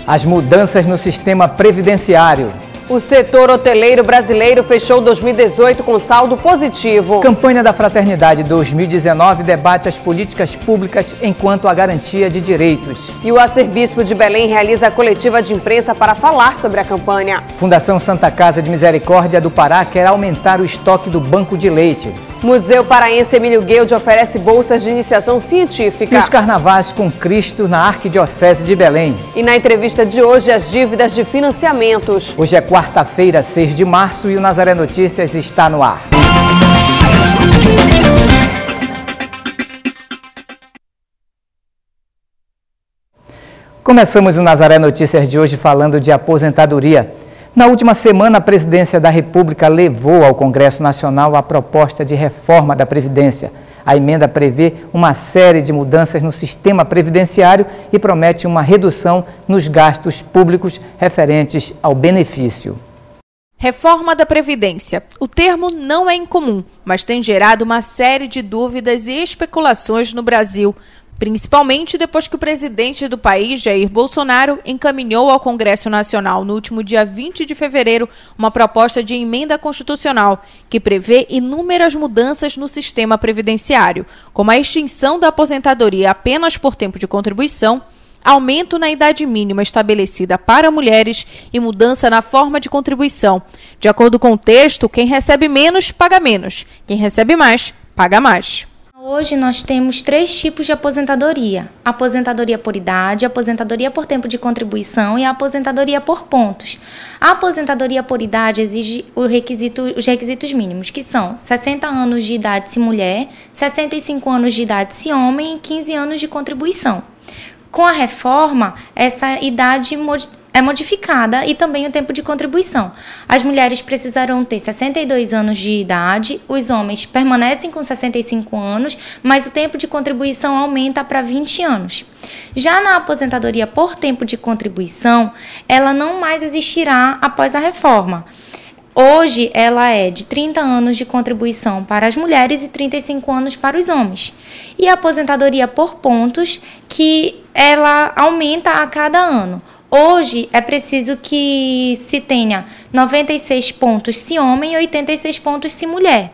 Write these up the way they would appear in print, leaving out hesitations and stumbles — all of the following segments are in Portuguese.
As mudanças no sistema previdenciário. O setor hoteleiro brasileiro fechou 2018 com saldo positivo. Campanha da Fraternidade 2019 debate as políticas públicas enquanto a garantia de direitos. E o arcebispo de Belém realiza a coletiva de imprensa para falar sobre a campanha. Fundação Santa Casa de Misericórdia do Pará quer aumentar o estoque do banco de leite. Museu Paraense Emílio Guilde oferece bolsas de iniciação científica. E os carnavais com Cristo na Arquidiocese de Belém. E na entrevista de hoje, as dívidas de financiamentos. Hoje é quarta-feira, 6 de março, e o Nazaré Notícias está no ar. Começamos o Nazaré Notícias de hoje falando de aposentadoria. Na última semana, a Presidência da República levou ao Congresso Nacional a proposta de reforma da Previdência. A emenda prevê uma série de mudanças no sistema previdenciário e promete uma redução nos gastos públicos referentes ao benefício. Reforma da Previdência. O termo não é incomum, mas tem gerado uma série de dúvidas e especulações no Brasil, principalmente depois que o presidente do país, Jair Bolsonaro, encaminhou ao Congresso Nacional no último dia 20 de fevereiro uma proposta de emenda constitucional que prevê inúmeras mudanças no sistema previdenciário, como a extinção da aposentadoria apenas por tempo de contribuição, aumento na idade mínima estabelecida para mulheres e mudança na forma de contribuição. De acordo com o texto, quem recebe menos, paga menos. Quem recebe mais, paga mais. Hoje nós temos 3 tipos de aposentadoria: a aposentadoria por idade, a aposentadoria por tempo de contribuição e a aposentadoria por pontos. A aposentadoria por idade exige os requisitos mínimos, que são 60 anos de idade se mulher, 65 anos de idade se homem e 15 anos de contribuição. Com a reforma, essa idade é modificada e também o tempo de contribuição. As mulheres precisarão ter 62 anos de idade, os homens permanecem com 65 anos, mas o tempo de contribuição aumenta para 20 anos. Já na aposentadoria por tempo de contribuição, ela não mais existirá após a reforma. Hoje, ela é de 30 anos de contribuição para as mulheres e 35 anos para os homens. E a aposentadoria por pontos, que ela aumenta a cada ano. Hoje, é preciso que se tenha 96 pontos se homem e 86 pontos se mulher.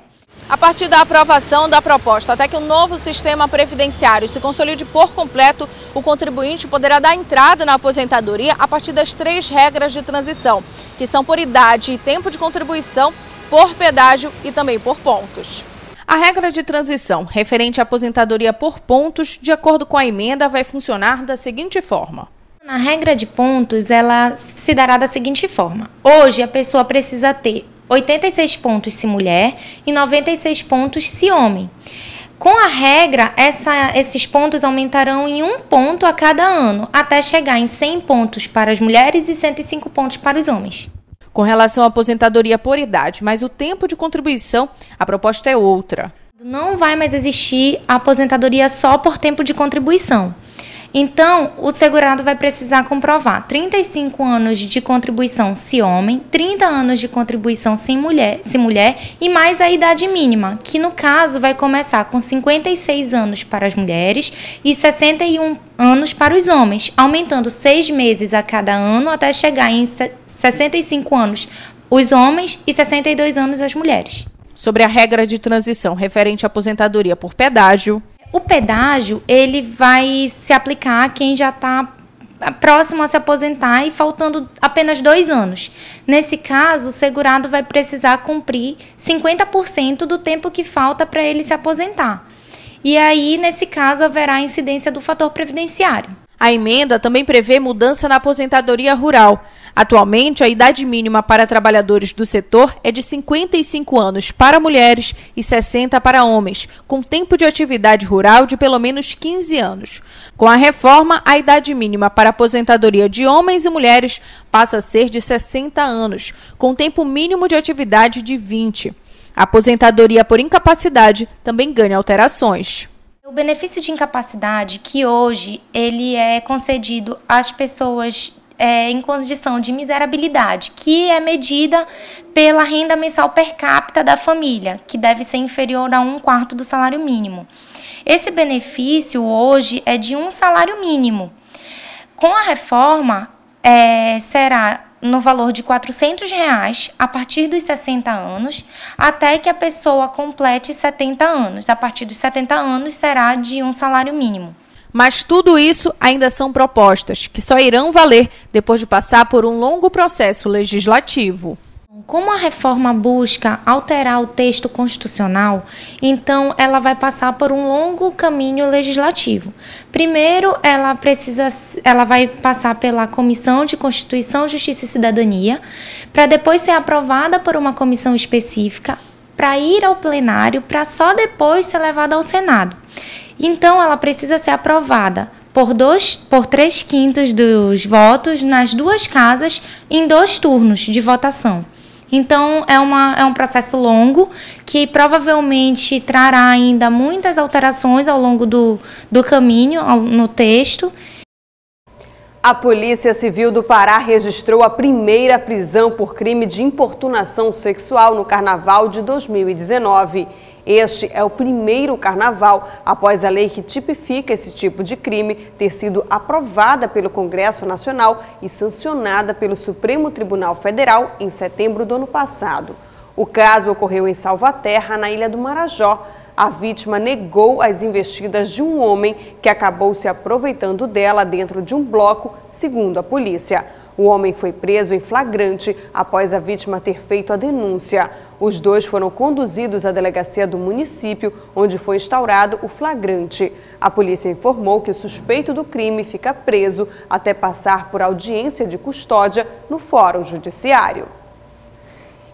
A partir da aprovação da proposta, até que o novo sistema previdenciário se consolide por completo, o contribuinte poderá dar entrada na aposentadoria a partir das 3 regras de transição, que são por idade e tempo de contribuição, por pedágio e também por pontos. A regra de transição, referente à aposentadoria por pontos, de acordo com a emenda, vai funcionar da seguinte forma. Na regra de pontos, ela se dará da seguinte forma. Hoje, a pessoa precisa ter 86 pontos se mulher e 96 pontos se homem. Com a regra, esses pontos aumentarão em 1 ponto a cada ano, até chegar em 100 pontos para as mulheres e 105 pontos para os homens. Com relação à aposentadoria por idade, mas o tempo de contribuição, a proposta é outra. Não vai mais existir a aposentadoria só por tempo de contribuição. Então, o segurado vai precisar comprovar 35 anos de contribuição se homem, 30 anos de contribuição se mulher e mais a idade mínima, que no caso vai começar com 56 anos para as mulheres e 61 anos para os homens, aumentando 6 meses a cada ano até chegar em 65 anos os homens e 62 anos as mulheres. Sobre a regra de transição referente à aposentadoria por pedágio. O pedágio, ele vai se aplicar a quem já está próximo a se aposentar e faltando apenas 2 anos. Nesse caso, o segurado vai precisar cumprir 50% do tempo que falta para ele se aposentar. E aí, nesse caso, haverá incidência do fator previdenciário. A emenda também prevê mudança na aposentadoria rural. Atualmente, a idade mínima para trabalhadores do setor é de 55 anos para mulheres e 60 para homens, com tempo de atividade rural de pelo menos 15 anos. Com a reforma, a idade mínima para aposentadoria de homens e mulheres passa a ser de 60 anos, com tempo mínimo de atividade de 20. A aposentadoria por incapacidade também ganha alterações. O benefício de incapacidade, que hoje ele é concedido às pessoas em condição de miserabilidade, que é medida pela renda mensal per capita da família, que deve ser inferior a 1/4 do salário mínimo. Esse benefício hoje é de 1 salário mínimo. Com a reforma, será no valor de R$ 400 a partir dos 60 anos, até que a pessoa complete 70 anos. A partir dos 70 anos será de um salário mínimo. Mas tudo isso ainda são propostas, que só irão valer depois de passar por um longo processo legislativo. Como a reforma busca alterar o texto constitucional, então ela vai passar por um longo caminho legislativo. Primeiro, ela vai passar pela Comissão de Constituição, Justiça e Cidadania, para depois ser aprovada por uma comissão específica, para ir ao plenário, para só depois ser levada ao Senado. Então, ela precisa ser aprovada por 3/5 dos votos nas duas casas em 2 turnos de votação. Então, é um processo longo que provavelmente trará ainda muitas alterações ao longo do caminho no texto. A Polícia Civil do Pará registrou a primeira prisão por crime de importunação sexual no Carnaval de 2019. Este é o primeiro carnaval após a lei que tipifica esse tipo de crime ter sido aprovada pelo Congresso Nacional e sancionada pelo Supremo Tribunal Federal em setembro do ano passado. O caso ocorreu em Salvaterra, na Ilha do Marajó. A vítima negou as investidas de um homem que acabou se aproveitando dela dentro de um bloco, segundo a polícia. O homem foi preso em flagrante após a vítima ter feito a denúncia. Os dois foram conduzidos à delegacia do município, onde foi instaurado o flagrante. A polícia informou que o suspeito do crime fica preso até passar por audiência de custódia no Fórum Judiciário.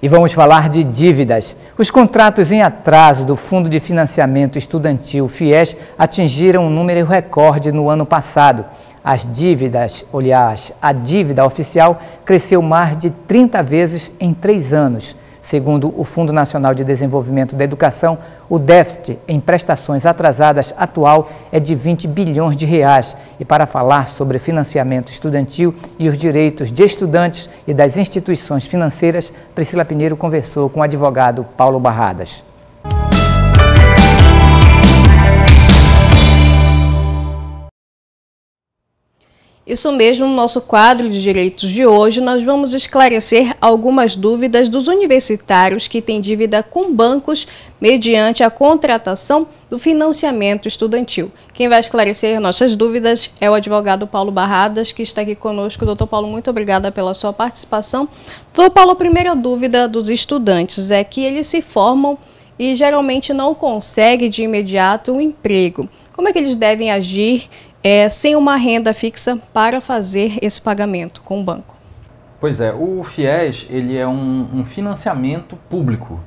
E vamos falar de dívidas. Os contratos em atraso do Fundo de Financiamento Estudantil, FIES, atingiram um número recorde no ano passado. As dívidas, aliás, a dívida oficial cresceu mais de 30 vezes em 3 anos. Segundo o Fundo Nacional de Desenvolvimento da Educação, o déficit em prestações atrasadas atual é de 20 bilhões de reais. E para falar sobre financiamento estudantil e os direitos de estudantes e das instituições financeiras, Priscila Pinheiro conversou com o advogado Paulo Barradas. Isso mesmo, no nosso quadro de direitos de hoje, nós vamos esclarecer algumas dúvidas dos universitários que têm dívida com bancos mediante a contratação do financiamento estudantil. Quem vai esclarecer nossas dúvidas é o advogado Paulo Barradas, que está aqui conosco. Doutor Paulo, muito obrigada pela sua participação. Doutor Paulo, a primeira dúvida dos estudantes é que eles se formam e geralmente não conseguem de imediato um emprego. Como é que eles devem agir sem uma renda fixa para fazer esse pagamento com o banco? Pois é, o FIES ele é um financiamento público.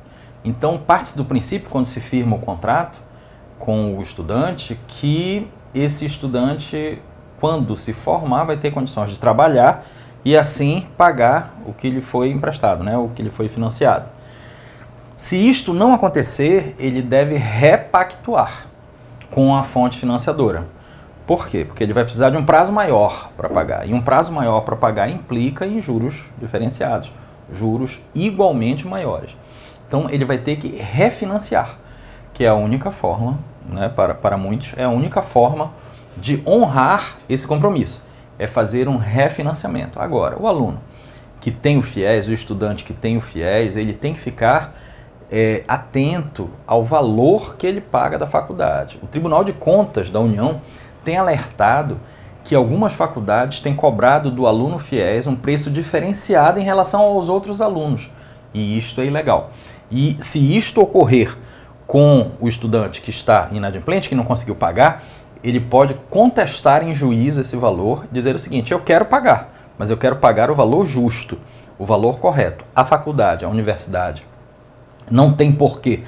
Então, parte do princípio, quando se firma o contrato com o estudante, que esse estudante, quando se formar, vai ter condições de trabalhar e assim pagar o que lhe foi emprestado, né, o que lhe foi financiado. Se isto não acontecer, ele deve repactuar com a fonte financiadora. Por quê? Porque ele vai precisar de um prazo maior para pagar. E um prazo maior para pagar implica em juros diferenciados, juros igualmente maiores. Então ele vai ter que refinanciar, que é a única forma, né, para muitos, é a única forma de honrar esse compromisso, é fazer um refinanciamento. Agora, o aluno que tem o FIES, o estudante que tem o FIES, ele tem que ficar atento ao valor que ele paga da faculdade. O Tribunal de Contas da União tem alertado que algumas faculdades têm cobrado do aluno FIES um preço diferenciado em relação aos outros alunos. E isto é ilegal. E se isto ocorrer com o estudante que está inadimplente, que não conseguiu pagar, ele pode contestar em juízo esse valor, dizer o seguinte: eu quero pagar, mas eu quero pagar o valor justo, o valor correto. A faculdade, a universidade, não tem por que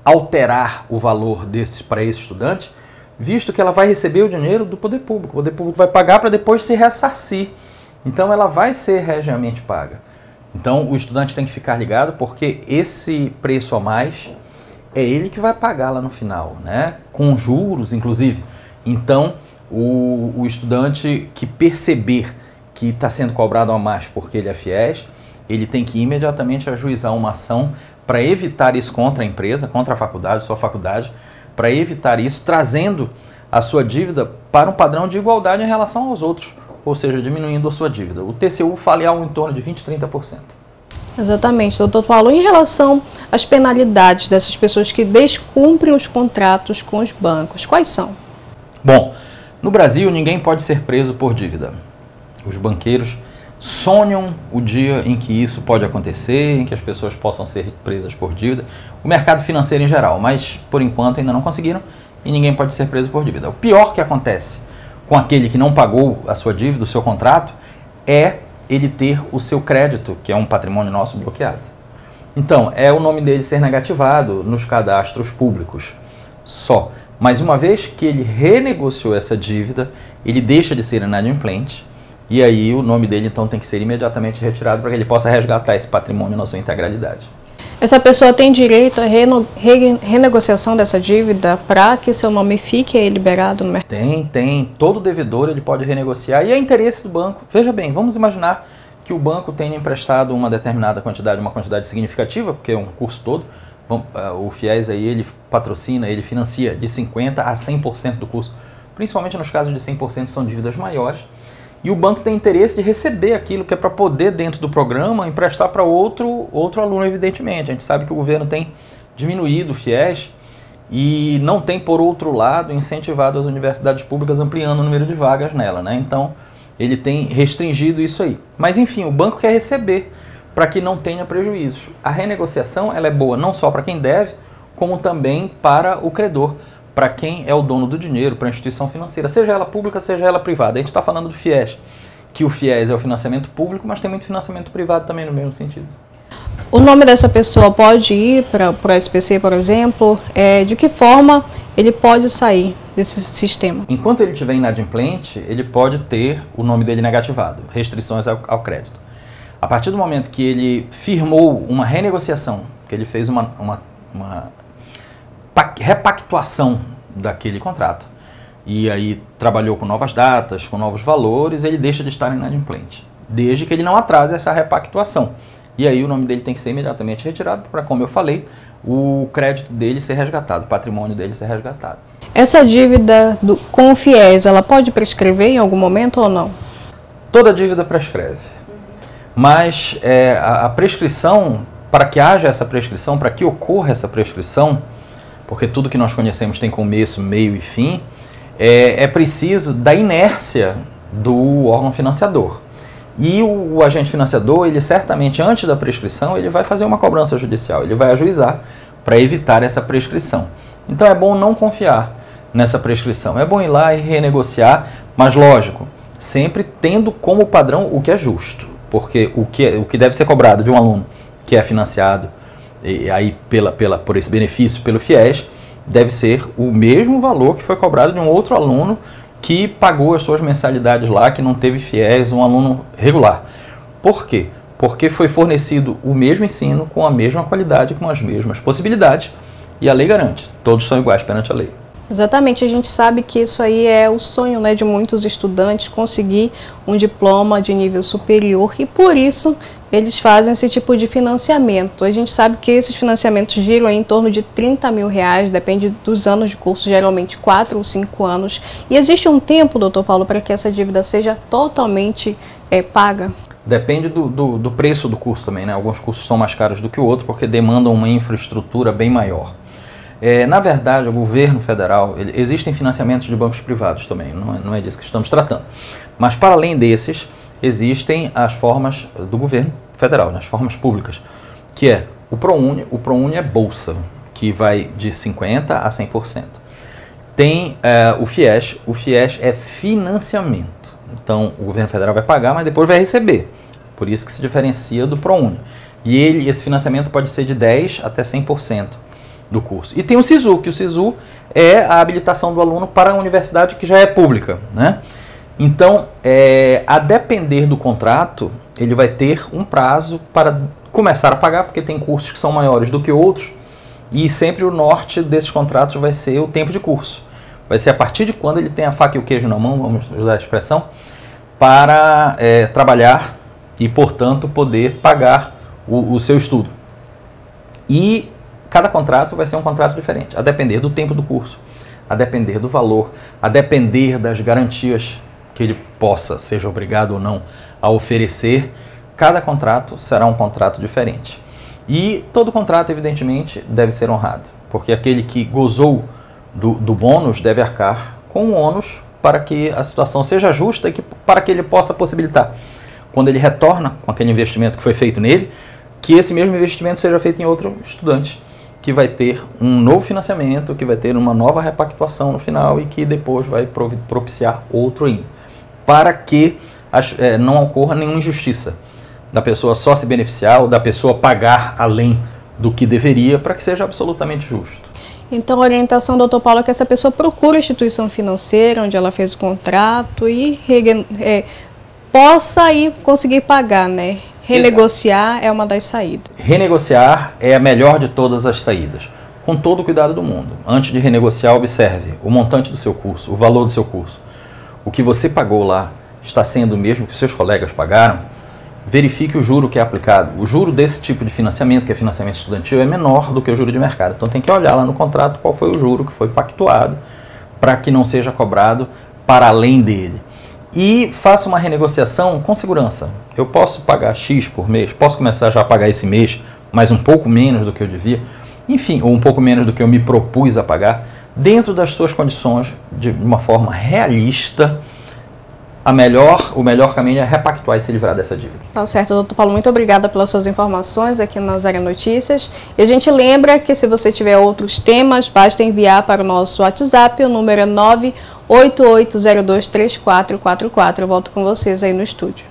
alterar o valor desses para esse estudante, visto que ela vai receber o dinheiro do poder público. O poder público vai pagar para depois se ressarcir. Então ela vai ser regiamente paga. Então o estudante tem que ficar ligado, porque esse preço a mais é ele que vai pagar lá no final, né? Com juros, inclusive. Então o estudante que perceber que está sendo cobrado a mais porque ele é FIES, ele tem que imediatamente ajuizar uma ação para evitar isso contra a empresa, contra a faculdade, sua faculdade, para evitar isso, trazendo a sua dívida para um padrão de igualdade em relação aos outros ou seja, diminuindo a sua dívida. O TCU fala em algo em torno de 20% a 30%. Exatamente, doutor Paulo. Em relação às penalidades dessas pessoas que descumprem os contratos com os bancos, quais são? Bom, no Brasil ninguém pode ser preso por dívida. Os banqueiros sonham o dia em que isso pode acontecer, em que as pessoas possam ser presas por dívida. O mercado financeiro em geral, mas por enquanto ainda não conseguiram e ninguém pode ser preso por dívida. O pior que acontece com aquele que não pagou a sua dívida, o seu contrato, é ele ter o seu crédito, que é um patrimônio nosso, bloqueado. Então, é o nome dele ser negativado nos cadastros públicos só. Mas uma vez que ele renegociou essa dívida, ele deixa de ser inadimplente e aí o nome dele então tem que ser imediatamente retirado para que ele possa resgatar esse patrimônio na sua integralidade. Essa pessoa tem direito à renegociação dessa dívida para que seu nome fique liberado no mercado? Tem. Todo devedor ele pode renegociar e é interesse do banco. Veja bem, vamos imaginar que o banco tenha emprestado uma determinada quantidade, uma quantidade significativa, porque é um curso todo. O FIES aí, ele patrocina, ele financia de 50% a 100% do curso. Principalmente nos casos de 100% são dívidas maiores. E o banco tem interesse de receber aquilo que é para poder, dentro do programa, emprestar para outro aluno, evidentemente. A gente sabe que o governo tem diminuído o FIES e não tem, por outro lado, incentivado as universidades públicas ampliando o número de vagas nela, né? Então, ele tem restringido isso aí. Mas, enfim, o banco quer receber para que não tenha prejuízos. A renegociação ela é boa não só para quem deve, como também para o credor, para quem é o dono do dinheiro, para a instituição financeira, seja ela pública, seja ela privada. A gente está falando do FIES, que o FIES é o financiamento público, mas tem muito financiamento privado também no mesmo sentido. O nome dessa pessoa pode ir para o SPC, por exemplo? De que forma ele pode sair desse sistema? Enquanto ele estiver inadimplente, ele pode ter o nome dele negativado, restrições ao crédito. A partir do momento que ele firmou uma renegociação, que ele fez uma repactuação daquele contrato, e aí trabalhou com novas datas, com novos valores, ele deixa de estar inadimplente, desde que ele não atrase essa repactuação. E aí o nome dele tem que ser imediatamente retirado para, como eu falei, o crédito dele ser resgatado, o patrimônio dele ser resgatado. Essa dívida com o FIES, ela pode prescrever em algum momento ou não? Toda dívida prescreve, mas a prescrição, para que haja essa prescrição, para que ocorra essa prescrição, porque tudo que nós conhecemos tem começo, meio e fim, é preciso da inércia do órgão financiador. E o agente financiador, ele certamente, antes da prescrição, ele vai fazer uma cobrança judicial, ele vai ajuizar para evitar essa prescrição. Então é bom não confiar nessa prescrição, é bom ir lá e renegociar, mas lógico, sempre tendo como padrão o que é justo, porque o que deve ser cobrado de um aluno que é financiado e aí por esse benefício pelo FIES, deve ser o mesmo valor que foi cobrado de um outro aluno que pagou as suas mensalidades lá, que não teve FIES, um aluno regular. Por quê? Porque foi fornecido o mesmo ensino com a mesma qualidade, com as mesmas possibilidades, e a lei garante, todos são iguais perante a lei. Exatamente, a gente sabe que isso aí é o sonho, né, de muitos estudantes, conseguir um diploma de nível superior, e por isso eles fazem esse tipo de financiamento. A gente sabe que esses financiamentos giram em torno de R$30 mil, depende dos anos de curso, geralmente 4 ou 5 anos. E existe um tempo, doutor Paulo, para que essa dívida seja totalmente paga? Depende do preço do curso também, né? Alguns cursos são mais caros do que o outro porque demandam uma infraestrutura bem maior. Na verdade, o governo federal, existem financiamentos de bancos privados também, não é disso que estamos tratando. Mas para além desses, existem as formas do governo federal, as formas públicas, que é o ProUni. O ProUni é bolsa, que vai de 50% a 100%. Tem o FIES é financiamento. Então, o governo federal vai pagar, mas depois vai receber. Por isso que se diferencia do ProUni. E esse financiamento pode ser de 10% até 100% do curso. E tem o SISU, que o SISU é a habilitação do aluno para a universidade que já é pública, né? Então, a depender do contrato, ele vai ter um prazo para começar a pagar, porque tem cursos que são maiores do que outros, e sempre o norte desses contratos vai ser o tempo de curso. Vai ser a partir de quando ele tem a faca e o queijo na mão, vamos usar a expressão, para trabalhar e, portanto, poder pagar o seu estudo. E cada contrato vai ser um contrato diferente, a depender do tempo do curso, a depender do valor, a depender das garantias que ele seja obrigado ou não a oferecer, cada contrato será um contrato diferente. E todo contrato, evidentemente, deve ser honrado, porque aquele que gozou do bônus deve arcar com o ônus para que a situação seja justa e para que ele possa possibilitar, quando ele retorna com aquele investimento que foi feito nele, que esse mesmo investimento seja feito em outro estudante, que vai ter um novo financiamento, que vai ter uma nova repactuação no final e que depois vai propiciar outro ainda, para que não ocorra nenhuma injustiça da pessoa só se beneficiar ou da pessoa pagar além do que deveria, para que seja absolutamente justo. Então, a orientação, doutor Paulo, é que essa pessoa procure a instituição financeira onde ela fez o contrato e possa aí conseguir pagar, né? Renegociar Exato. É uma das saídas. Renegociar é a melhor de todas as saídas, com todo o cuidado do mundo. Antes de renegociar, observe o montante do seu curso, o valor do seu curso. O que você pagou lá está sendo o mesmo que os seus colegas pagaram? Verifique o juro que é aplicado. O juro desse tipo de financiamento, que é financiamento estudantil, é menor do que o juro de mercado. Então tem que olhar lá no contrato qual foi o juro que foi pactuado, para que não seja cobrado para além dele. E faça uma renegociação com segurança. Eu posso pagar X por mês, posso começar já a pagar esse mês, mas um pouco menos do que eu devia, enfim, ou um pouco menos do que eu me propus a pagar, dentro das suas condições, de uma forma realista. O melhor caminho é repactuar e se livrar dessa dívida. Tá certo, doutor Paulo. Muito obrigada pelas suas informações aqui na Zero Notícias. E a gente lembra que se você tiver outros temas, basta enviar para o nosso WhatsApp, o número é 988023444. Eu volto com vocês aí no estúdio.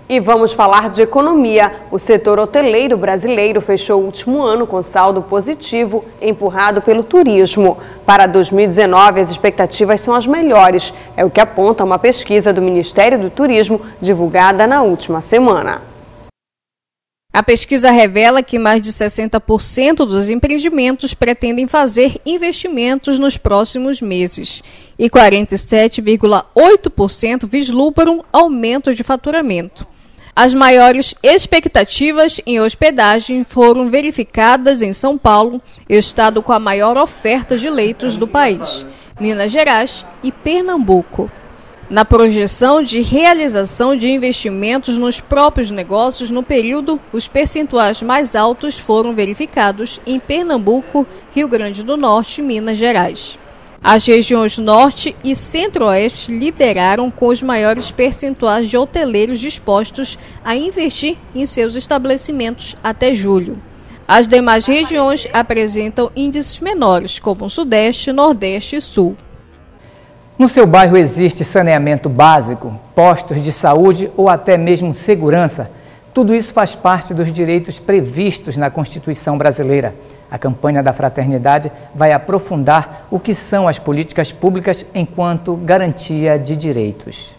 E vamos falar de economia. O setor hoteleiro brasileiro fechou o último ano com saldo positivo, empurrado pelo turismo. Para 2019, as expectativas são as melhores. É o que aponta uma pesquisa do Ministério do Turismo, divulgada na última semana. A pesquisa revela que mais de 60% dos empreendimentos pretendem fazer investimentos nos próximos meses e 47,8% vislumbram aumento de faturamento. As maiores expectativas em hospedagem foram verificadas em São Paulo, estado com a maior oferta de leitos do país, Minas Gerais e Pernambuco. Na projeção de realização de investimentos nos próprios negócios no período, os percentuais mais altos foram verificados em Pernambuco, Rio Grande do Norte e Minas Gerais. As regiões Norte e Centro-Oeste lideraram com os maiores percentuais de hoteleiros dispostos a investir em seus estabelecimentos até julho. As demais regiões apresentam índices menores, como o Sudeste, Nordeste e Sul. No seu bairro existe saneamento básico, postos de saúde ou até mesmo segurança? Tudo isso faz parte dos direitos previstos na Constituição brasileira. A campanha da Fraternidade vai aprofundar o que são as políticas públicas enquanto garantia de direitos.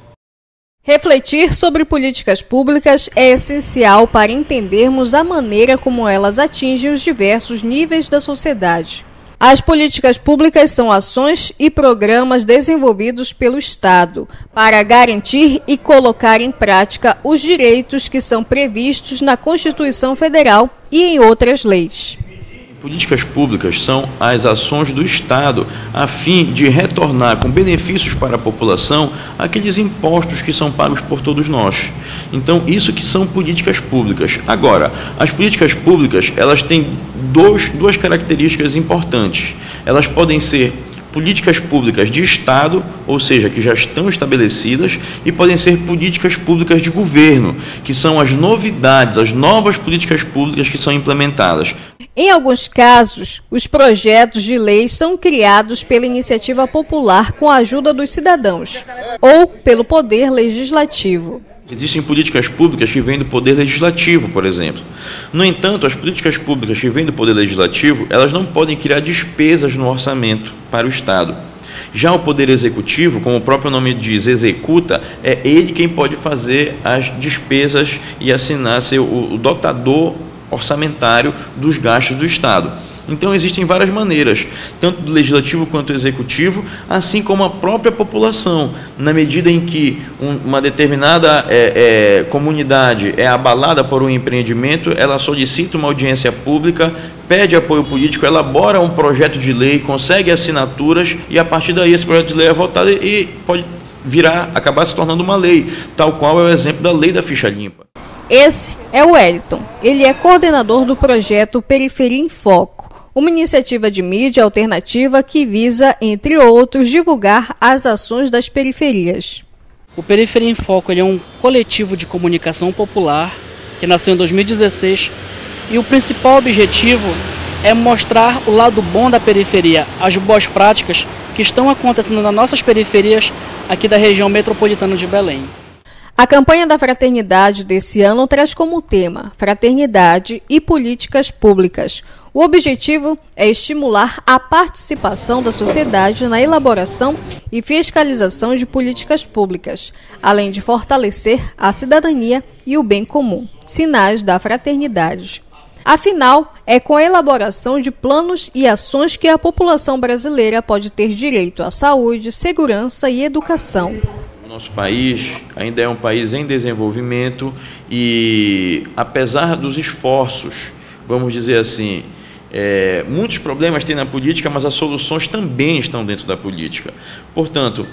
Refletir sobre políticas públicas é essencial para entendermos a maneira como elas atingem os diversos níveis da sociedade. As políticas públicas são ações e programas desenvolvidos pelo Estado para garantir e colocar em prática os direitos que são previstos na Constituição Federal e em outras leis. Políticas públicas são as ações do Estado a fim de retornar com benefícios para a população aqueles impostos que são pagos por todos nós. Então, isso que são políticas públicas. Agora, as políticas públicas, elas têm duas características importantes. Elas podem ser políticas públicas de Estado, ou seja, que já estão estabelecidas, e podem ser políticas públicas de governo, que são as novidades, as novas políticas públicas que são implementadas. Em alguns casos, os projetos de lei são criados pela iniciativa popular com a ajuda dos cidadãos, ou pelo Poder Legislativo. Existem políticas públicas que vêm do Poder Legislativo, por exemplo. No entanto, as políticas públicas que vêm do Poder Legislativo, elas não podem criar despesas no orçamento para o Estado. Já o Poder Executivo, como o próprio nome diz, executa, é ele quem pode fazer as despesas e assinar ser o dotador orçamentário dos gastos do Estado. Então existem várias maneiras, tanto do legislativo quanto do executivo, assim como a própria população, na medida em que uma determinada comunidade é abalada por um empreendimento, ela solicita uma audiência pública, pede apoio político, elabora um projeto de lei, consegue assinaturas e a partir daí esse projeto de lei é votado e pode acabar se tornando uma lei, tal qual é o exemplo da lei da ficha limpa. Esse é o Wellington. Ele é coordenador do projeto Periferia em Foco, uma iniciativa de mídia alternativa que visa, entre outros, divulgar as ações das periferias. O Periferia em Foco ele é um coletivo de comunicação popular que nasceu em 2016 e o principal objetivo é mostrar o lado bom da periferia, as boas práticas que estão acontecendo nas nossas periferias aqui da região metropolitana de Belém. A campanha da Fraternidade desse ano traz como tema Fraternidade e Políticas Públicas. O objetivo é estimular a participação da sociedade na elaboração e fiscalização de políticas públicas, além de fortalecer a cidadania e o bem comum, sinais da fraternidade. Afinal, é com a elaboração de planos e ações que a população brasileira pode ter direito à saúde, segurança e educação. Nosso país ainda é um país em desenvolvimento e, apesar dos esforços, vamos dizer assim, muitos problemas tem na política, mas as soluções também estão dentro da política. Portanto,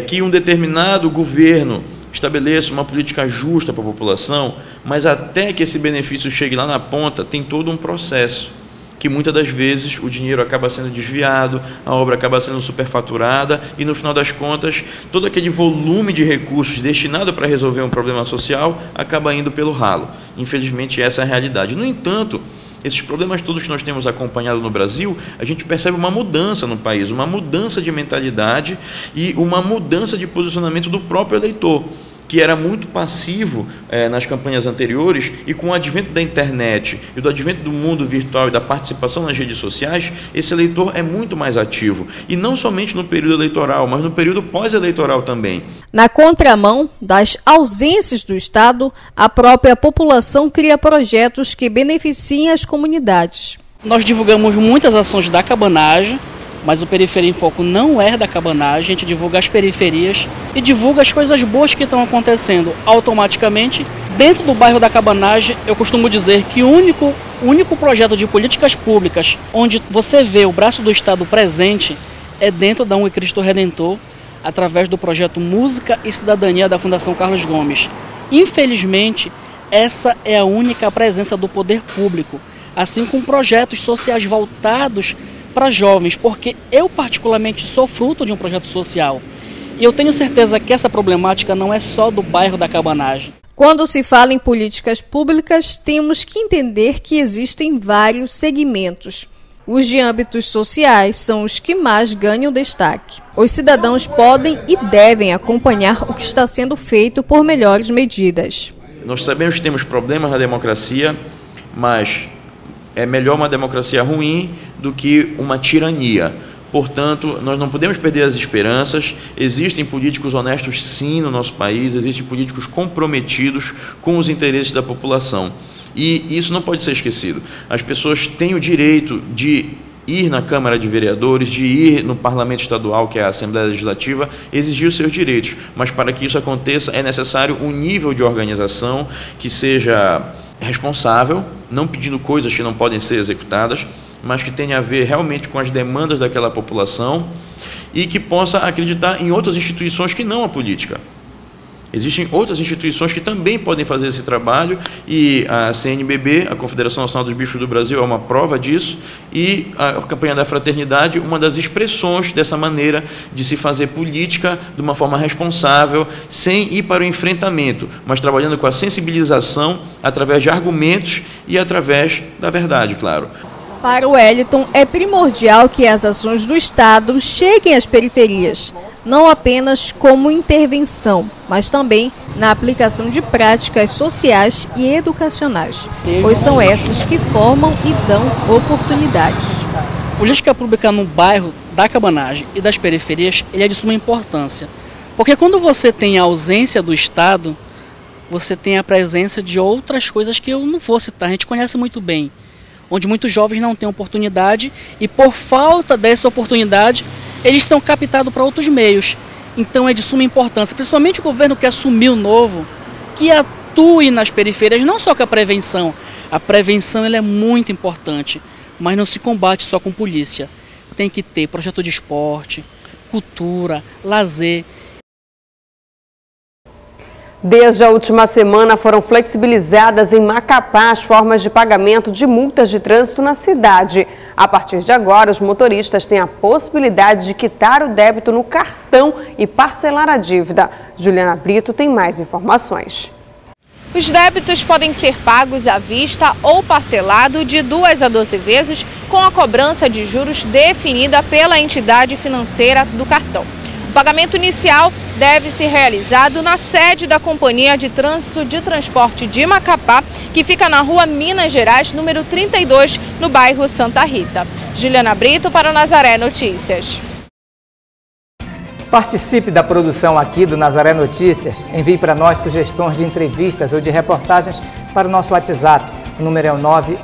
que um determinado governo estabeleça uma política justa para a população, mas até que esse benefício chegue lá na ponta, tem todo um processo, que muitas das vezes o dinheiro acaba sendo desviado, a obra acaba sendo superfaturada e, no final das contas, todo aquele volume de recursos destinado para resolver um problema social acaba indo pelo ralo. Infelizmente, essa é a realidade. No entanto, esses problemas todos que nós temos acompanhado no Brasil, a gente percebe uma mudança no país, uma mudança de mentalidade e uma mudança de posicionamento do próprio eleitor, que era muito passivo nas campanhas anteriores, e com o advento da internet e do advento do mundo virtual e da participação nas redes sociais, esse eleitor é muito mais ativo, e não somente no período eleitoral, mas no período pós-eleitoral também. Na contramão das ausências do Estado, a própria população cria projetos que beneficiem as comunidades. Nós divulgamos muitas ações da cabanagem, mas o Periferia em Foco não é da cabanagem, a gente divulga as periferias e divulga as coisas boas que estão acontecendo automaticamente. Dentro do bairro da cabanagem, eu costumo dizer que o único projeto de políticas públicas onde você vê o braço do Estado presente é dentro da Cristo Redentor, através do projeto Música e Cidadania da Fundação Carlos Gomes. Infelizmente, essa é a única presença do poder público, assim como projetos sociais voltados para jovens, porque eu particularmente sou fruto de um projeto social e eu tenho certeza que essa problemática não é só do bairro da cabanagem. Quando se fala em políticas públicas, temos que entender que existem vários segmentos. Os de âmbitos sociais são os que mais ganham destaque. Os cidadãos podem e devem acompanhar o que está sendo feito por melhores medidas. Nós sabemos que temos problemas na democracia, mas é melhor uma democracia ruim do que uma tirania. Portanto, nós não podemos perder as esperanças. Existem políticos honestos, sim, no nosso país. Existem políticos comprometidos com os interesses da população. E isso não pode ser esquecido. As pessoas têm o direito de ir na Câmara de Vereadores, de ir no Parlamento Estadual, que é a Assembleia Legislativa, exigir os seus direitos. Mas para que isso aconteça, é necessário um nível de organização que seja responsável, não pedindo coisas que não podem ser executadas, mas que tenha a ver realmente com as demandas daquela população e que possa acreditar em outras instituições que não a política. Existem outras instituições que também podem fazer esse trabalho e a CNBB, a Confederação Nacional dos Bispos do Brasil, é uma prova disso, e a campanha da fraternidade, uma das expressões dessa maneira de se fazer política de uma forma responsável, sem ir para o enfrentamento, mas trabalhando com a sensibilização através de argumentos e através da verdade, claro. Para o Wellington, é primordial que as ações do Estado cheguem às periferias, não apenas como intervenção, mas também na aplicação de práticas sociais e educacionais, pois são essas que formam e dão oportunidades. Política pública no bairro da cabanagem e das periferias, ele é de suma importância, porque quando você tem a ausência do Estado, você tem a presença de outras coisas que eu não vou citar, a gente conhece muito bem. onde muitos jovens não têm oportunidade e, por falta dessa oportunidade, eles são captados para outros meios. Então é de suma importância, principalmente o governo que assumiu novo, que atue nas periferias, não só com a prevenção. A prevenção ela é muito importante, mas não se combate só com polícia. Tem que ter projeto de esporte, cultura, lazer. Desde a última semana foram flexibilizadas em Macapá as formas de pagamento de multas de trânsito na cidade. A partir de agora, os motoristas têm a possibilidade de quitar o débito no cartão e parcelar a dívida. Juliana Brito tem mais informações. Os débitos podem ser pagos à vista ou parcelado de 2 a 12 vezes com a cobrança de juros definida pela entidade financeira do cartão. O pagamento inicial deve ser realizado na sede da Companhia de Trânsito de Transporte de Macapá, que fica na rua Minas Gerais, número 32, no bairro Santa Rita. Juliana Brito para o Nazaré Notícias. Participe da produção aqui do Nazaré Notícias. Envie para nós sugestões de entrevistas ou de reportagens para o nosso WhatsApp. O número é o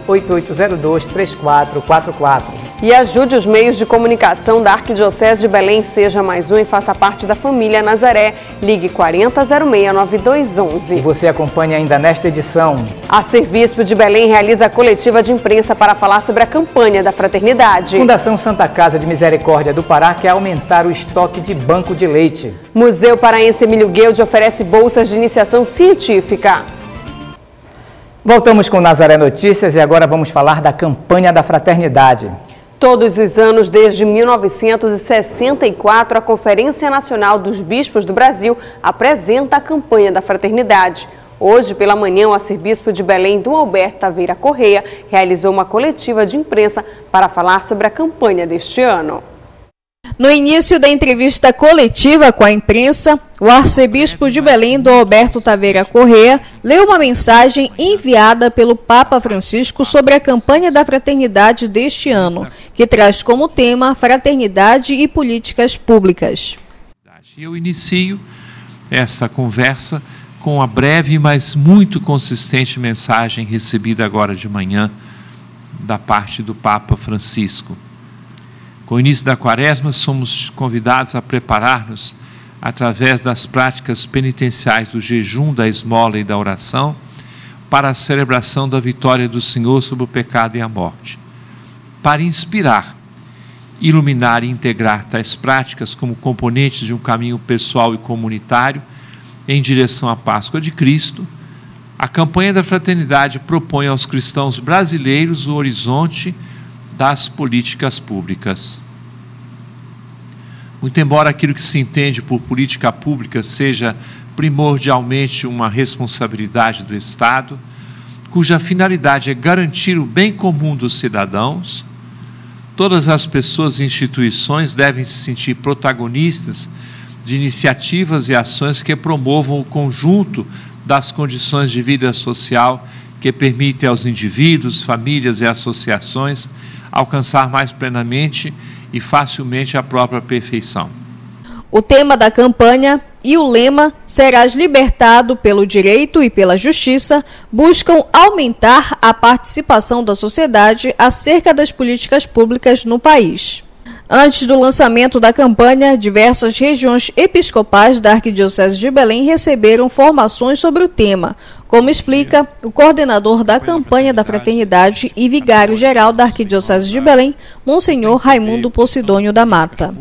98802-3444. E ajude os meios de comunicação da Arquidiocese de Belém. Seja mais um e faça parte da família Nazaré. Ligue 4006-9211. E você acompanha ainda nesta edição. A Arcebispo de Belém realiza a coletiva de imprensa para falar sobre a campanha da fraternidade. Fundação Santa Casa de Misericórdia do Pará quer aumentar o estoque de banco de leite. Museu Paraense Emílio Gueldi oferece bolsas de iniciação científica. Voltamos com Nazaré Notícias e agora vamos falar da campanha da fraternidade. Todos os anos, desde 1964, a Conferência Nacional dos Bispos do Brasil apresenta a campanha da fraternidade. Hoje, pela manhã, o arcebispo de Belém, Dom Alberto Taveira Correia, realizou uma coletiva de imprensa para falar sobre a campanha deste ano. No início da entrevista coletiva com a imprensa, o arcebispo de Belém, Dom Alberto Taveira Correia, leu uma mensagem enviada pelo Papa Francisco sobre a campanha da fraternidade deste ano, que traz como tema fraternidade e políticas públicas. Eu inicio essa conversa com a breve, mas muito consistente mensagem recebida agora de manhã da parte do Papa Francisco. Com o início da Quaresma, somos convidados a preparar-nos, através das práticas penitenciais do jejum, da esmola e da oração, para a celebração da vitória do Senhor sobre o pecado e a morte. Para inspirar, iluminar e integrar tais práticas como componentes de um caminho pessoal e comunitário em direção à Páscoa de Cristo, a campanha da fraternidade propõe aos cristãos brasileiros o horizonte das políticas públicas. Muito embora aquilo que se entende por política pública seja primordialmente uma responsabilidade do Estado, cuja finalidade é garantir o bem comum dos cidadãos, todas as pessoas e instituições devem se sentir protagonistas de iniciativas e ações que promovam o conjunto das condições de vida social que permitem aos indivíduos, famílias e associações alcançar mais plenamente e facilmente a própria perfeição. O tema da campanha e o lema "Serás libertado pelo direito e pela justiça" buscam aumentar a participação da sociedade acerca das políticas públicas no país. Antes do lançamento da campanha, diversas regiões episcopais da Arquidiocese de Belém receberam formações sobre o tema, como explica o coordenador da campanha da fraternidade e vigário-geral da Arquidiocese de Belém, Monsenhor Raimundo Posidônio da Mata.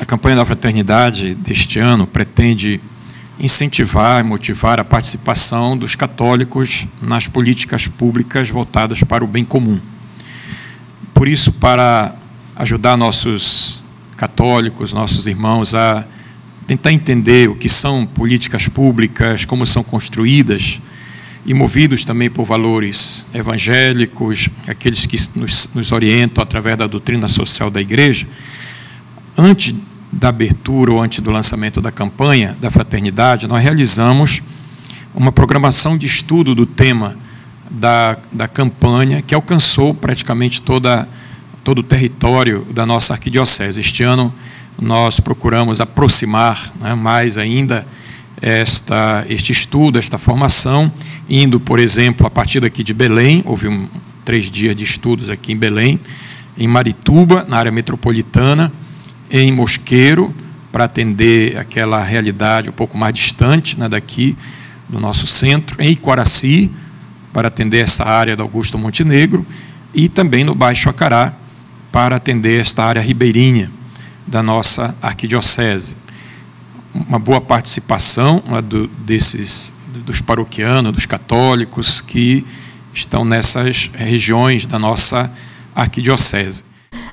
A campanha da fraternidade deste ano pretende incentivar e motivar a participação dos católicos nas políticas públicas voltadas para o bem comum. Por isso, para ajudar nossos católicos, nossos irmãos a tentar entender o que são políticas públicas, como são construídas, e movidos também por valores evangélicos, aqueles que nos orientam através da doutrina social da Igreja, antes da abertura ou antes do lançamento da campanha da fraternidade, nós realizamos uma programação de estudo do tema da campanha, que alcançou praticamente todo o território da nossa arquidiocese. Este ano nós procuramos aproximar, mais ainda este estudo, esta formação, indo, por exemplo, a partir daqui de Belém, houve 3 dias de estudos aqui em Belém, em Marituba, na área metropolitana, em Mosqueiro, para atender aquela realidade um pouco mais distante, né, daqui do nosso centro, em Iquaraci, para atender essa área da Augusto Montenegro, e também no Baixo Acará, para atender esta área ribeirinha da nossa arquidiocese. Uma boa participação, né, dos paroquianos, dos católicos que estão nessas regiões da nossa arquidiocese.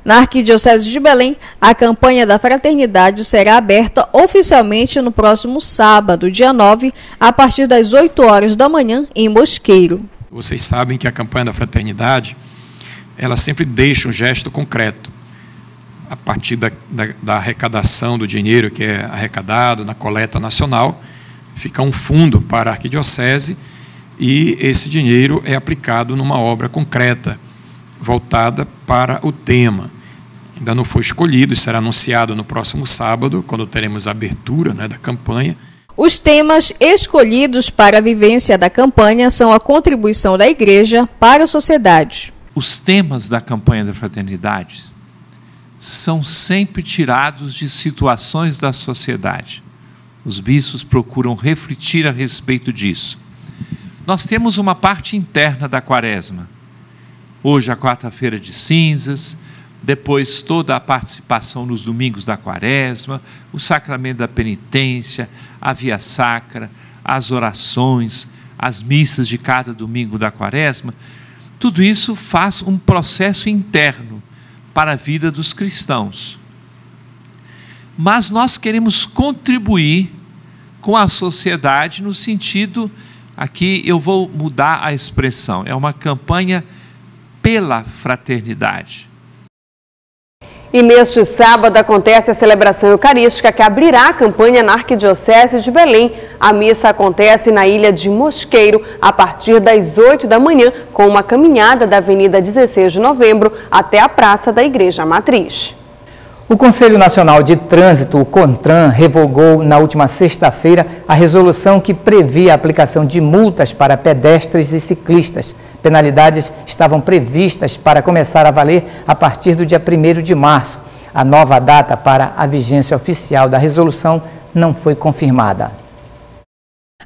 Na Arquidiocese de Belém, a campanha da Fraternidade será aberta oficialmente no próximo sábado, dia 9, a partir das 8 horas da manhã, em Mosqueiro. Vocês sabem que a campanha da Fraternidade, ela sempre deixa um gesto concreto. A partir da arrecadação do dinheiro que é arrecadado na coleta nacional, fica um fundo para a Arquidiocese e esse dinheiro é aplicado numa obra concreta, voltada para o tema. Ainda não foi escolhido, será anunciado no próximo sábado, quando teremos a abertura, né, da campanha. Os temas escolhidos para a vivência da campanha são a contribuição da Igreja para a sociedade. Os temas da campanha da Fraternidade são sempre tirados de situações da sociedade. Os bispos procuram refletir a respeito disso. Nós temos uma parte interna da Quaresma. Hoje, a quarta-feira de cinzas, depois toda a participação nos domingos da Quaresma, o sacramento da penitência, a via sacra, as orações, as missas de cada domingo da Quaresma. Tudo isso faz um processo interno para a vida dos cristãos. Mas nós queremos contribuir com a sociedade no sentido, aqui eu vou mudar a expressão, é uma campanha pela fraternidade. E neste sábado acontece a celebração eucarística que abrirá a campanha na Arquidiocese de Belém. A missa acontece na ilha de Mosqueiro a partir das 8 da manhã, com uma caminhada da Avenida 16 de Novembro até a Praça da Igreja Matriz. O Conselho Nacional de Trânsito, o CONTRAN, revogou na última sexta-feira a resolução que previa a aplicação de multas para pedestres e ciclistas. Penalidades estavam previstas para começar a valer a partir do dia 1º de março. A nova data para a vigência oficial da resolução não foi confirmada.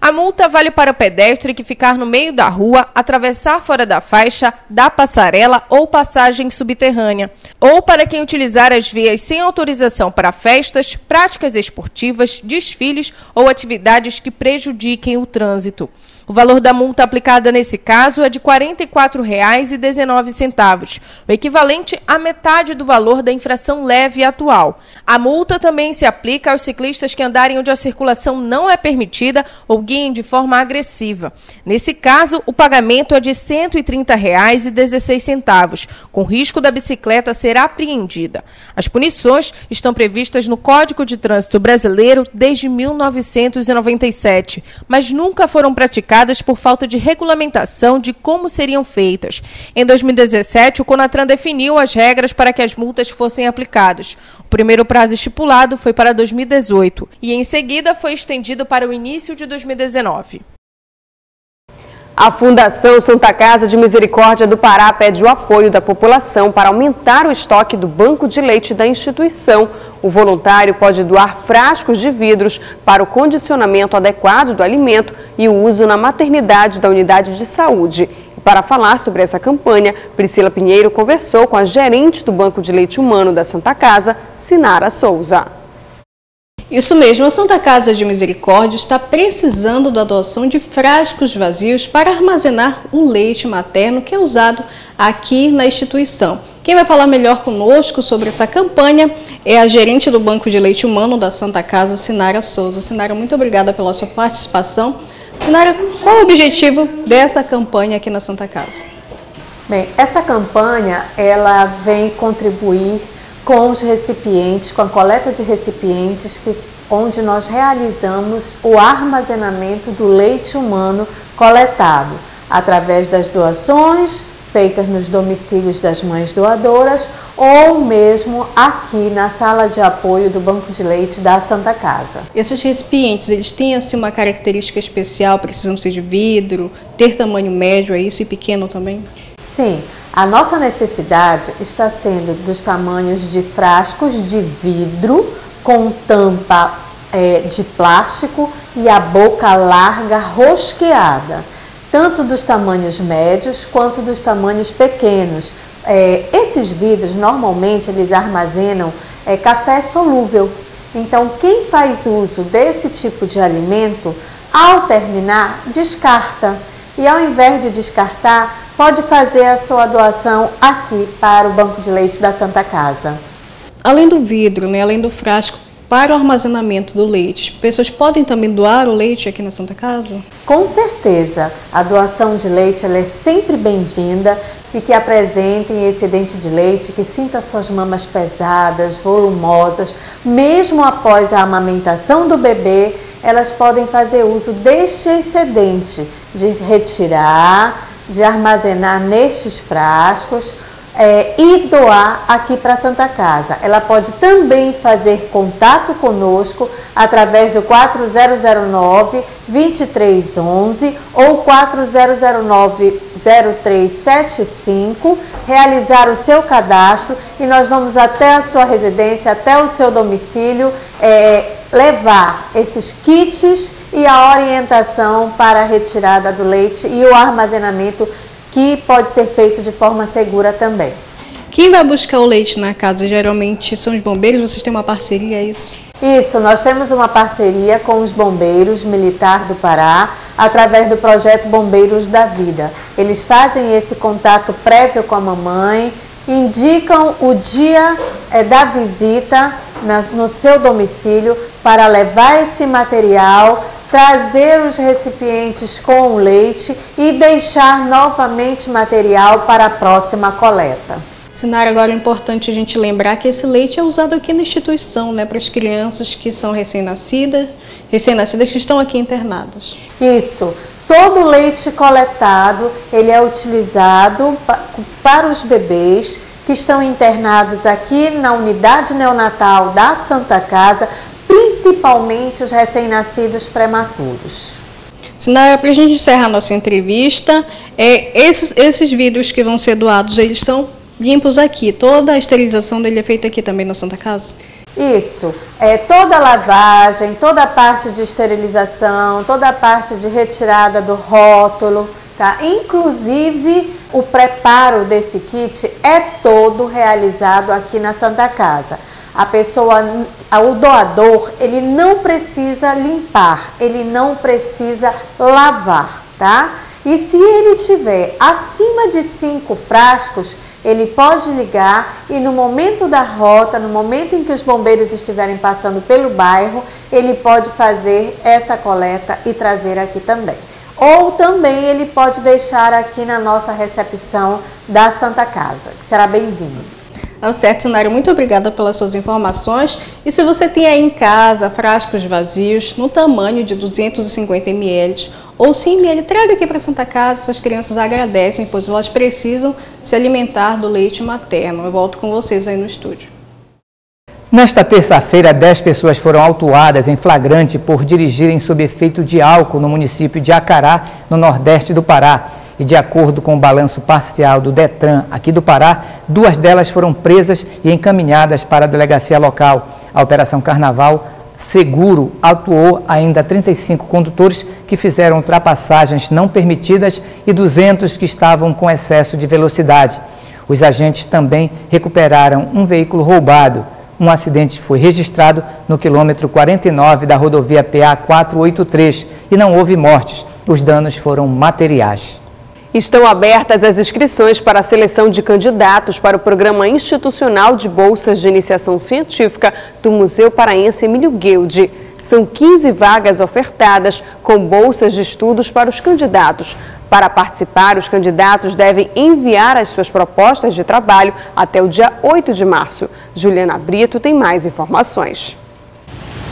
A multa vale para o pedestre que ficar no meio da rua, atravessar fora da faixa, da passarela ou passagem subterrânea, ou para quem utilizar as vias sem autorização para festas, práticas esportivas, desfiles ou atividades que prejudiquem o trânsito. O valor da multa aplicada nesse caso é de R$ 44,19, o equivalente à metade do valor da infração leve atual. A multa também se aplica aos ciclistas que andarem onde a circulação não é permitida ou guiem de forma agressiva. Nesse caso, o pagamento é de R$ 130,16, com risco da bicicleta ser apreendida. As punições estão previstas no Código de Trânsito Brasileiro desde 1997, mas nunca foram praticadas por falta de regulamentação de como seriam feitas. Em 2017, o CONATRAN definiu as regras para que as multas fossem aplicadas. O primeiro prazo estipulado foi para 2018 e, em seguida, foi estendido para o início de 2019. A Fundação Santa Casa de Misericórdia do Pará pede o apoio da população para aumentar o estoque do banco de leite da instituição. O voluntário pode doar frascos de vidros para o condicionamento adequado do alimento e o uso na maternidade da unidade de saúde. E para falar sobre essa campanha, Priscila Pinheiro conversou com a gerente do Banco de Leite Humano da Santa Casa, Sinara Souza. Isso mesmo, a Santa Casa de Misericórdia está precisando da doação de frascos vazios para armazenar o leite materno que é usado aqui na instituição. Quem vai falar melhor conosco sobre essa campanha é a gerente do Banco de Leite Humano da Santa Casa, Sinara Souza. Sinara, muito obrigada pela sua participação. Sinara, qual é o objetivo dessa campanha aqui na Santa Casa? Bem, essa campanha ela vem contribuir com os recipientes, com a coleta de recipientes, onde nós realizamos o armazenamento do leite humano coletado, através das doações feitas nos domicílios das mães doadoras ou mesmo aqui na sala de apoio do Banco de Leite da Santa Casa. Esses recipientes, eles têm assim uma característica especial, precisam ser de vidro, ter tamanho médio, é isso, e pequeno também? Sim, a nossa necessidade está sendo dos tamanhos de frascos de vidro com tampa de plástico e a boca larga rosqueada, tanto dos tamanhos médios quanto dos tamanhos pequenos. Esses vidros, normalmente, eles armazenam café solúvel. Então, quem faz uso desse tipo de alimento, ao terminar, descarta. E ao invés de descartar, pode fazer a sua doação aqui para o Banco de Leite da Santa Casa. Além do vidro, além do frasco, para o armazenamento do leite, as pessoas podem também doar o leite aqui na Santa Casa? Com certeza, a doação de leite ela é sempre bem-vinda e que apresentem excedente de leite, que sinta suas mamas pesadas, volumosas, mesmo após a amamentação do bebê, elas podem fazer uso deste excedente, de retirar, de armazenar nestes frascos, e doar aqui para a Santa Casa. Ela pode também fazer contato conosco através do 4009-2311 ou 4009-0375, realizar o seu cadastro e nós vamos até a sua residência, até o seu domicílio, levar esses kits e a orientação para a retirada do leite e o armazenamento, que pode ser feito de forma segura também. Quem vai buscar o leite na casa geralmente são os bombeiros? Vocês têm uma parceria, é isso? Isso, nós temos uma parceria com os bombeiros militar do Pará, através do projeto Bombeiros da Vida. Eles fazem esse contato prévio com a mamãe, indicam o dia da visita no seu domicílio para levar esse material, trazer os recipientes com o leite e deixar novamente material para a próxima coleta. Sinara, agora é importante a gente lembrar que esse leite é usado aqui na instituição, para as crianças que são recém-nascidas que estão aqui internadas. Isso. Todo o leite coletado, ele é utilizado para os bebês que estão internados aqui na unidade neonatal da Santa Casa, principalmente os recém-nascidos prematuros. Sinara, para a gente encerrar a nossa entrevista, esses vidros que vão ser doados, eles são limpos aqui? Toda a esterilização dele é feita aqui também na Santa Casa? Isso, toda a lavagem, toda a parte de esterilização, toda a parte de retirada do rótulo, tá? Inclusive o preparo desse kit é todo realizado aqui na Santa Casa. O doador, ele não precisa limpar, ele não precisa lavar, tá? E se ele tiver acima de 5 frascos, ele pode ligar e no momento da rota, no momento em que os bombeiros estiverem passando pelo bairro, ele pode fazer essa coleta e trazer aqui também. Ou também ele pode deixar aqui na nossa recepção da Santa Casa, que será bem-vindo. Certo, Sinara, muito obrigada pelas suas informações. E se você tem aí em casa frascos vazios no tamanho de 250 ml ou 100 ml, traga aqui para a Santa Casa, essas crianças agradecem, pois elas precisam se alimentar do leite materno. Eu volto com vocês aí no estúdio. Nesta terça-feira, 10 pessoas foram autuadas em flagrante por dirigirem sob efeito de álcool no município de Acará, no nordeste do Pará. E de acordo com o balanço parcial do Detran aqui do Pará, 2 delas foram presas e encaminhadas para a delegacia local. A Operação Carnaval Seguro atuou ainda 35 condutores que fizeram ultrapassagens não permitidas e 200 que estavam com excesso de velocidade. Os agentes também recuperaram um veículo roubado. Um acidente foi registrado no quilômetro 49 da rodovia PA 483 e não houve mortes. Os danos foram materiais. Estão abertas as inscrições para a seleção de candidatos para o Programa Institucional de Bolsas de Iniciação Científica do Museu Paraense Emílio Gueldi. São 15 vagas ofertadas com bolsas de estudos para os candidatos. Para participar, os candidatos devem enviar as suas propostas de trabalho até o dia 8 de março. Juliana Brito tem mais informações.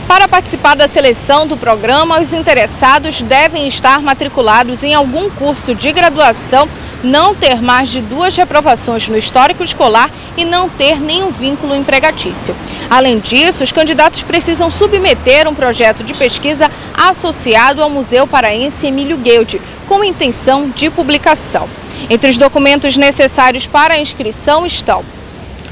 Para participar da seleção do programa, os interessados devem estar matriculados em algum curso de graduação, não ter mais de 2 reprovações no histórico escolar e não ter nenhum vínculo empregatício. Além disso, os candidatos precisam submeter um projeto de pesquisa associado ao Museu Paraense Emílio Gueldi, com intenção de publicação. Entre os documentos necessários para a inscrição estão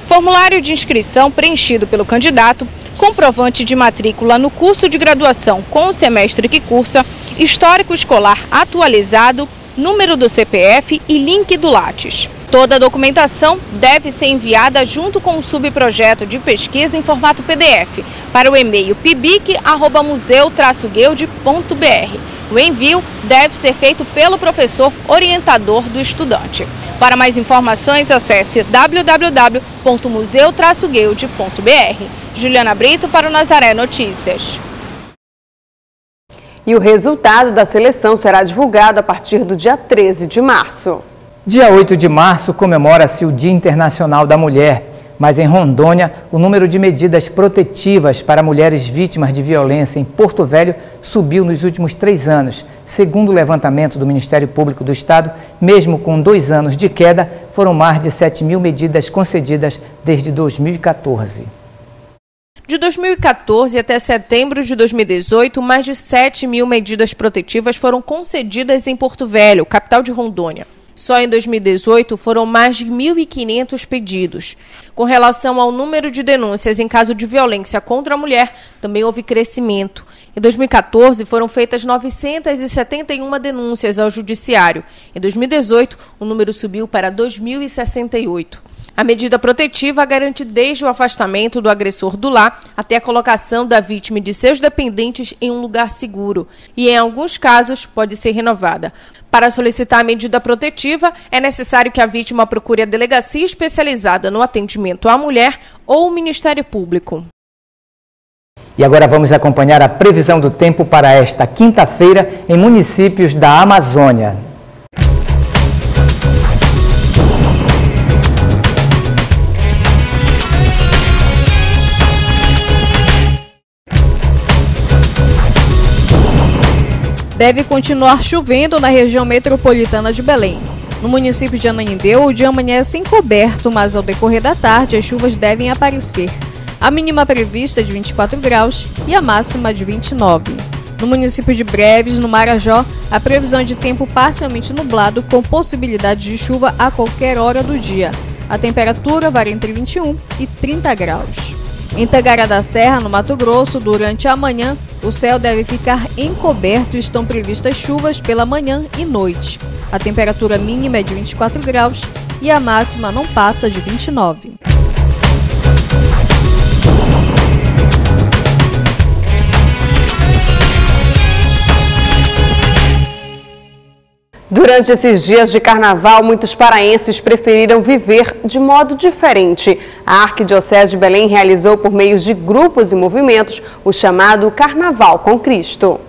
formulário de inscrição preenchido pelo candidato, comprovante de matrícula no curso de graduação com o semestre que cursa, histórico escolar atualizado, número do CPF e link do Lattes. Toda a documentação deve ser enviada junto com o subprojeto de pesquisa em formato PDF para o e-mail pibic@museu-guild.br. O envio deve ser feito pelo professor orientador do estudante. Para mais informações, acesse www.museu-guild.br. Juliana Brito para o Nazaré Notícias. E o resultado da seleção será divulgado a partir do dia 13 de março. Dia 8 de março comemora-se o Dia Internacional da Mulher, mas em Rondônia o número de medidas protetivas para mulheres vítimas de violência em Porto Velho subiu nos últimos 3 anos. Segundo o levantamento do Ministério Público do Estado, mesmo com 2 anos de queda, foram mais de 7.000 medidas concedidas desde 2014. De 2014 até setembro de 2018, mais de 7.000 medidas protetivas foram concedidas em Porto Velho, capital de Rondônia. Só em 2018 foram mais de 1.500 pedidos. Com relação ao número de denúncias em caso de violência contra a mulher, também houve crescimento. Em 2014 foram feitas 971 denúncias ao judiciário. Em 2018, o número subiu para 2.068. A medida protetiva garante desde o afastamento do agressor do lar até a colocação da vítima e de seus dependentes em um lugar seguro e, em alguns casos, pode ser renovada. Para solicitar a medida protetiva, é necessário que a vítima procure a delegacia especializada no atendimento à mulher ou o Ministério Público. E agora vamos acompanhar a previsão do tempo para esta quinta-feira em municípios da Amazônia. Deve continuar chovendo na região metropolitana de Belém. No município de Ananindeua, o dia amanhece encoberto, mas ao decorrer da tarde as chuvas devem aparecer. A mínima prevista é de 24 graus e a máxima de 29. No município de Breves, no Marajó, a previsão é de tempo parcialmente nublado com possibilidade de chuva a qualquer hora do dia. A temperatura varia entre 21 e 30 graus. Em Tangará da Serra, no Mato Grosso, durante a manhã, o céu deve ficar encoberto e estão previstas chuvas pela manhã e noite. A temperatura mínima é de 24 graus e a máxima não passa de 29. Durante esses dias de carnaval, muitos paraenses preferiram viver de modo diferente. A Arquidiocese de Belém realizou, por meio de grupos e movimentos, o chamado Carnaval com Cristo.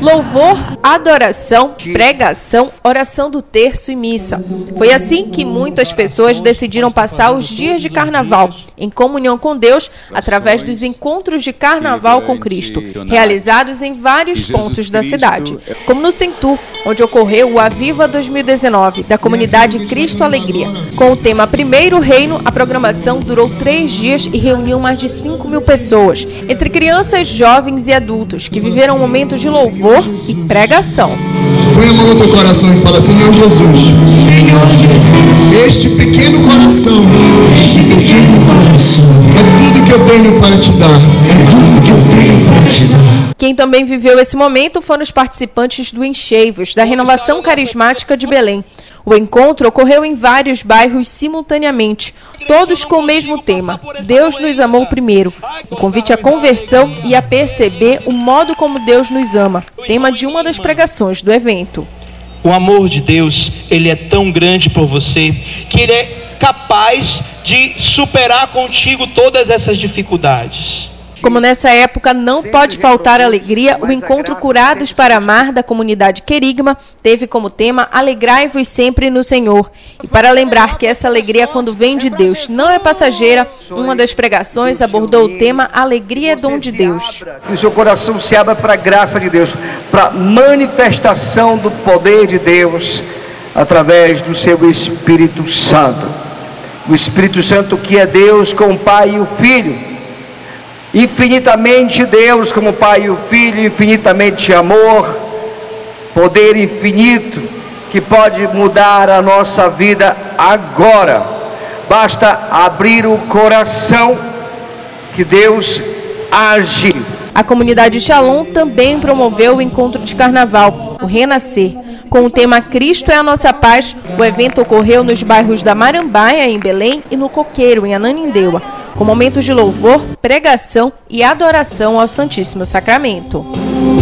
Louvor, adoração, pregação, oração do terço e missa. Foi assim que muitas pessoas decidiram passar os dias de carnaval em comunhão com Deus através dos encontros de carnaval com Cristo, realizados em vários pontos da cidade, como no Centur, onde ocorreu o Aviva 2019, da comunidade Cristo Alegria. Com o tema Primeiro Reino, a programação durou 3 dias e reuniu mais de 5.000 pessoas, entre crianças, jovens e adultos, que viveram momentos de louvor e pregação. Põe a mão no teu coração e fala: Senhor Jesus, este pequeno coração é tudo que eu tenho para te dar. Quem também viveu esse momento foram os participantes do Encheivos, da Renovação Carismática de Belém. O encontro ocorreu em vários bairros simultaneamente, todos com o mesmo tema: Deus nos amou primeiro. O convite à conversão e a perceber o modo como Deus nos ama, tema de uma das pregações do evento. O amor de Deus, ele é tão grande por você, que ele é capaz de superar contigo todas essas dificuldades. Como nessa época não pode faltar alegria, o encontro Curados para Amar da comunidade Querigma teve como tema Alegrai-vos sempre no Senhor. E para lembrar que essa alegria, quando vem de Deus, não é passageira, uma das pregações abordou o tema Alegria é dom de Deus. Que o seu coração se abra para a graça de Deus, para a manifestação do poder de Deus através do seu Espírito Santo. O Espírito Santo que é Deus com o Pai e o Filho. Infinitamente Deus como Pai e o Filho, infinitamente amor, poder infinito, que pode mudar a nossa vida agora. Basta abrir o coração que Deus age. A comunidade Shalom também promoveu o encontro de carnaval, o Renascer. Com o tema Cristo é a Nossa Paz, o evento ocorreu nos bairros da Marambaia, em Belém, e no Coqueiro, em Ananindeua, com momentos de louvor, pregação e adoração ao Santíssimo Sacramento.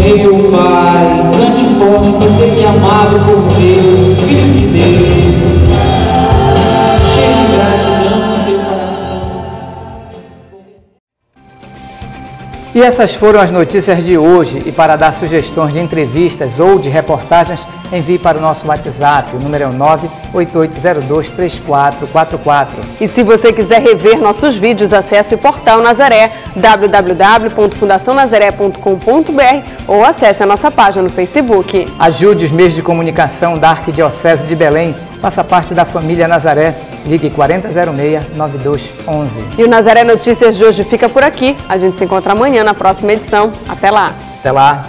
Meu Pai, grande e forte, você que é amado por Deus, Filho de Deus, cheio de gratidão no teu coração. E essas foram as notícias de hoje. E para dar sugestões de entrevistas ou de reportagens, envie para o nosso WhatsApp. O número é o 988023444. E se você quiser rever nossos vídeos, acesse o Portal Nazaré, www.fundacionazaré.com.br, ou acesse a nossa página no Facebook. Ajude os meios de comunicação da Arquidiocese de Belém. Faça parte da família Nazaré. Ligue 4006-9211. E o Nazaré Notícias de hoje fica por aqui. A gente se encontra amanhã na próxima edição. Até lá. Até lá.